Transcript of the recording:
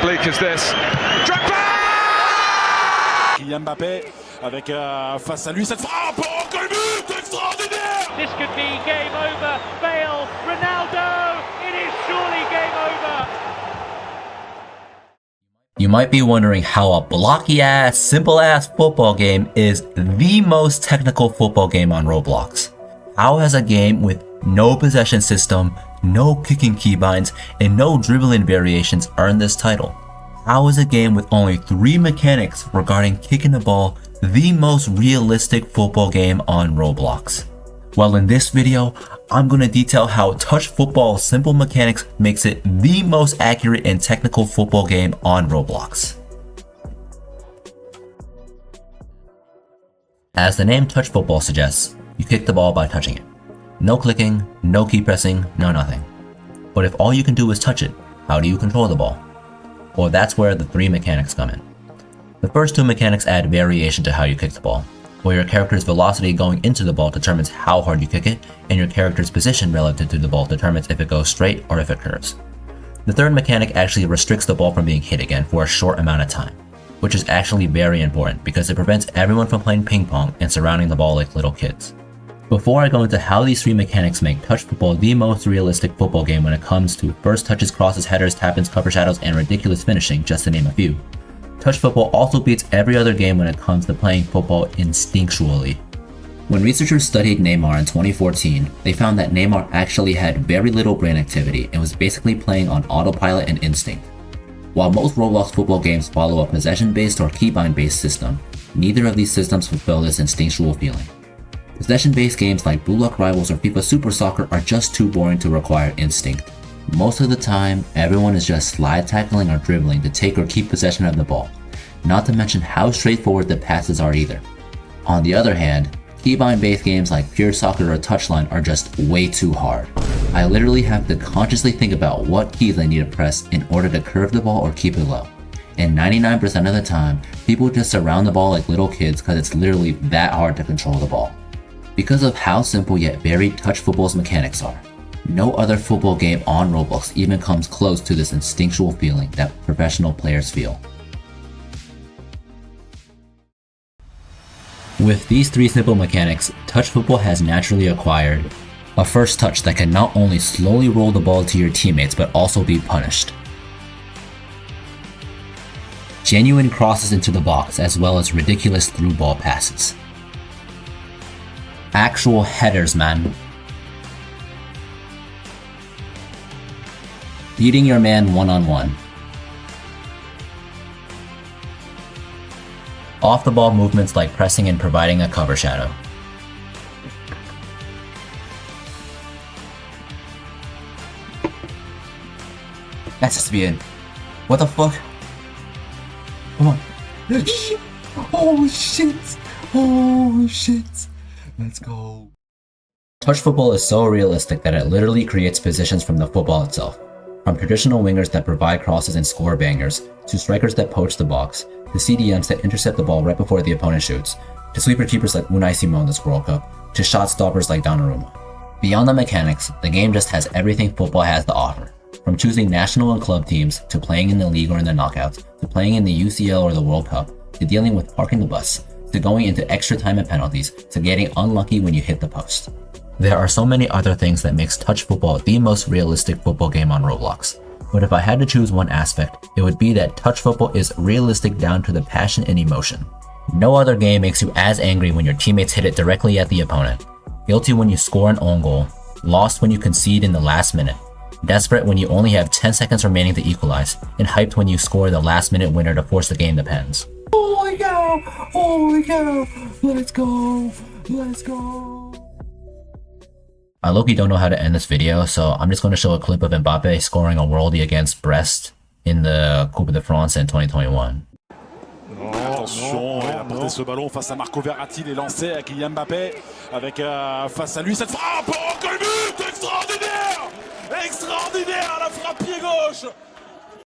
bleak as this. Mbappe avec face à lui cette frappe, oh quel but extraordinaire! This could be game over. Bale, Ronaldo, it is surely game over. You might be wondering how a blocky ass, simple ass football game is the most technical football game on Roblox. How has a game with no possession system, no kicking keybinds, and no dribbling variations earned this title? How is a game with only 3 mechanics regarding kicking the ball the most realistic football game on Roblox? Well, in this video, I'm going to detail how touch football's simple mechanics makes it the most accurate and technical football game on Roblox. As the name touch football suggests, you kick the ball by touching it. No clicking, no key pressing, no nothing. But if all you can do is touch it, how do you control the ball? Well, that's where the 3 mechanics come in. The first 2 mechanics add variation to how you kick the ball, where your character's velocity going into the ball determines how hard you kick it, and your character's position relative to the ball determines if it goes straight or if it curves. The third mechanic actually restricts the ball from being hit again for a short amount of time, which is actually very important because it prevents everyone from playing ping pong and surrounding the ball like little kids. Before I go into how these 3 mechanics make touch football the most realistic football game when it comes to first touches, crosses, headers, tap-ins, cover shadows, and ridiculous finishing, just to name a few, touch football also beats every other game when it comes to playing football instinctually. When researchers studied Neymar in 2014, they found that Neymar actually had very little brain activity and was basically playing on autopilot and instinct. While most Roblox football games follow a possession-based or keybind-based system, neither of these systems fulfill this instinctual feeling. Possession-based games like Blue Lock Rivals or FIFA Super Soccer are just too boring to require instinct. Most of the time, everyone is just slide tackling or dribbling to take or keep possession of the ball, not to mention how straightforward the passes are either. On the other hand, keybind-based games like Pure Soccer or Touchline are just way too hard. I literally have to consciously think about what keys I need to press in order to curve the ball or keep it low. And 99% of the time, people just surround the ball like little kids because it's literally that hard to control the ball. Because of how simple yet varied touch football's mechanics are, no other football game on Roblox even comes close to this instinctual feeling that professional players feel. With these 3 simple mechanics, touch football has naturally acquired a first touch that can not only slowly roll the ball to your teammates but also be punished, genuine crosses into the box as well as ridiculous through ball passes, actual headers, man, beating your man one-on-one, off-the-ball movements like pressing and providing a cover shadow, that's just be it. What the fuck? Come on. Oh shit! Oh shit! Let's go. Touch football is so realistic that it literally creates positions from the football itself. From traditional wingers that provide crosses and score bangers, to strikers that poach the box, to CDMs that intercept the ball right before the opponent shoots, to sweeper keepers like Unai Simon this World Cup, to shot stoppers like Donnarumma. Beyond the mechanics, the game just has everything football has to offer. From choosing national and club teams, to playing in the league or in the knockouts, to playing in the UCL or the World Cup, to dealing with parking the bus, to going into extra time and penalties, to getting unlucky when you hit the post. There are so many other things that makes touch football the most realistic football game on Roblox. But if I had to choose one aspect, it would be that touch football is realistic down to the passion and emotion. No other game makes you as angry when your teammates hit it directly at the opponent, guilty when you score an own goal, lost when you concede in the last minute, desperate when you only have 10 seconds remaining to equalize, and hyped when you score the last minute winner to force the game to pens. Holy cow! Holy cow! Let's go! Let's go! I low-key don't know how to end this video, so I'm just going to show a clip of Mbappe scoring a worldie against Brest in the Coupe de France in 2021. Attention, il a porté ce ballon face à Marco Verratti, il est lancé à Kylian Mbappé avec face à lui cette frappe, oh quel but extraordinaire! Extraordinaire, la frappe pied gauche